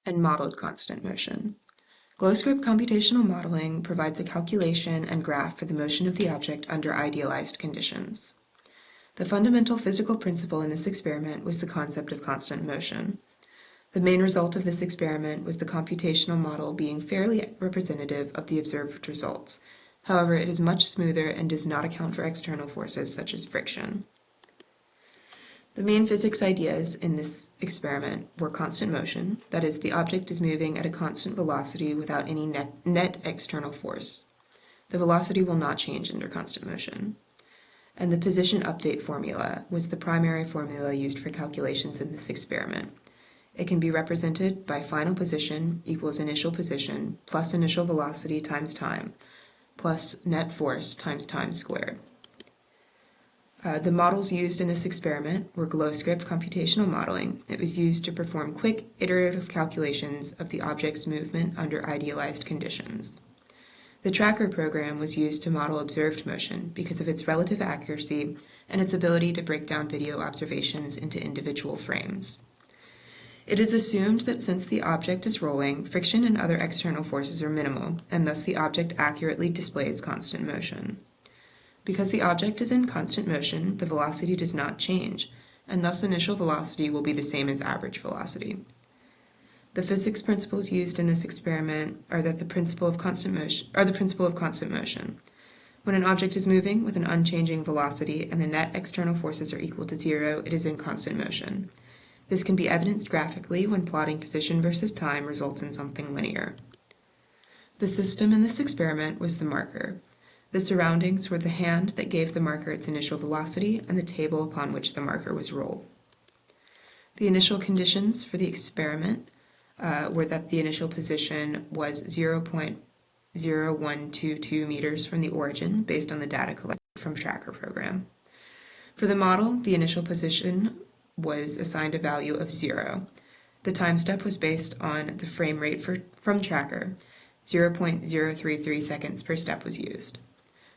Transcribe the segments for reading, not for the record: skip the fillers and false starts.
and modeled constant motion. Glow-script computational modeling provides a calculation and graph for the motion of the object under idealized conditions. The fundamental physical principle in this experiment was the concept of constant motion. The main result of this experiment was the computational model being fairly representative of the observed results. However, it is much smoother and does not account for external forces such as friction. The main physics ideas in this experiment were constant motion, that is, the object is moving at a constant velocity without any net external force. The velocity will not change under constant motion. And the position update formula was the primary formula used for calculations in this experiment. It can be represented by final position equals initial position plus initial velocity times time plus net force times time squared. The models used in this experiment were glow-script computational modeling. It was used to perform quick, iterative calculations of the object's movement under idealized conditions. The tracker program was used to model observed motion because of its relative accuracy and its ability to break down video observations into individual frames. It is assumed that since the object is rolling, friction and other external forces are minimal, and thus the object accurately displays constant motion. Because the object is in constant motion, the velocity does not change, and thus initial velocity will be the same as average velocity. The physics principles used in this experiment are the principle of constant motion. When an object is moving with an unchanging velocity and the net external forces are equal to zero, it is in constant motion. This can be evidenced graphically when plotting position versus time results in something linear. The system in this experiment was the marker. The surroundings were the hand that gave the marker its initial velocity and the table upon which the marker was rolled. The initial conditions for the experiment were that the initial position was 0.0122 meters from the origin based on the data collected from tracker program. For the model, the initial position was assigned a value of 0. The time step was based on the frame rate from tracker. 0.033 seconds per step was used.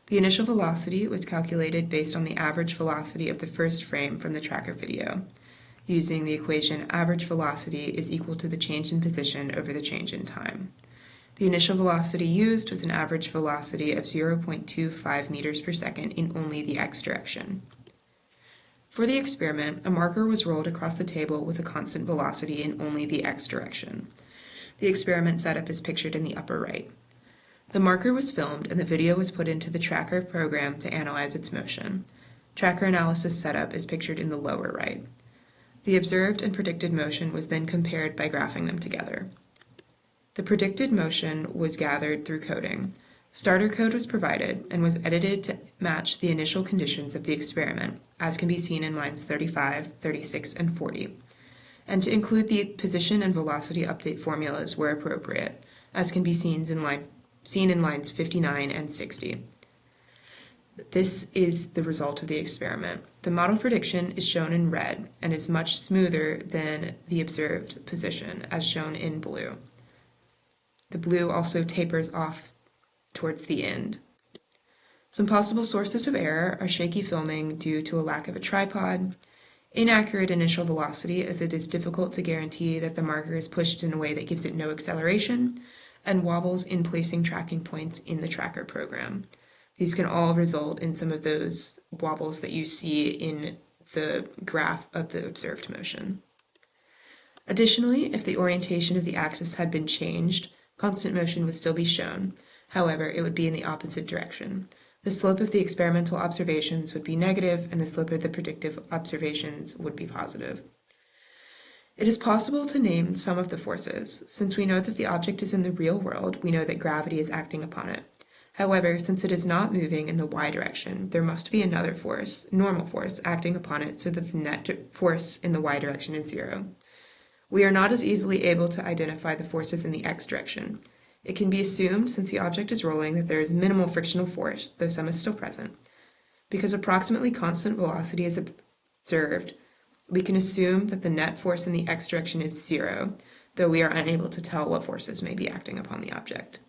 The initial velocity was calculated based on the average velocity of the first frame from the tracker video, using the equation average velocity is equal to the change in position over the change in time. The initial velocity used was an average velocity of 0.25 meters per second in only the x direction. For the experiment, a marker was rolled across the table with a constant velocity in only the x direction. The experiment setup is pictured in the upper right. The marker was filmed and the video was put into the tracker program to analyze its motion. Tracker analysis setup is pictured in the lower right. The observed and predicted motion was then compared by graphing them together. The predicted motion was gathered through coding. Starter code was provided and was edited to match the initial conditions of the experiment, as can be seen in lines 35, 36, and 40, and to include the position and velocity update formulas where appropriate, as can be seen in lines 59 and 60. This is the result of the experiment. The model prediction is shown in red and is much smoother than the observed position, as shown in blue. The blue also tapers off towards the end. Some possible sources of error are shaky filming due to a lack of a tripod, inaccurate initial velocity as it is difficult to guarantee that the marker is pushed in a way that gives it no acceleration, and wobbles in placing tracking points in the tracker program. These can all result in some of those wobbles that you see in the graph of the observed motion. Additionally, if the orientation of the axis had been changed, constant motion would still be shown. However, it would be in the opposite direction. The slope of the experimental observations would be negative, and the slope of the predictive observations would be positive. It is possible to name some of the forces. Since we know that the object is in the real world, we know that gravity is acting upon it. However, since it is not moving in the y direction, there must be another force, normal force, acting upon it so that the net force in the y direction is 0. We are not as easily able to identify the forces in the x direction. It can be assumed, since the object is rolling, that there is minimal frictional force, though some is still present. Because approximately constant velocity is observed, we can assume that the net force in the x direction is 0, though we are unable to tell what forces may be acting upon the object.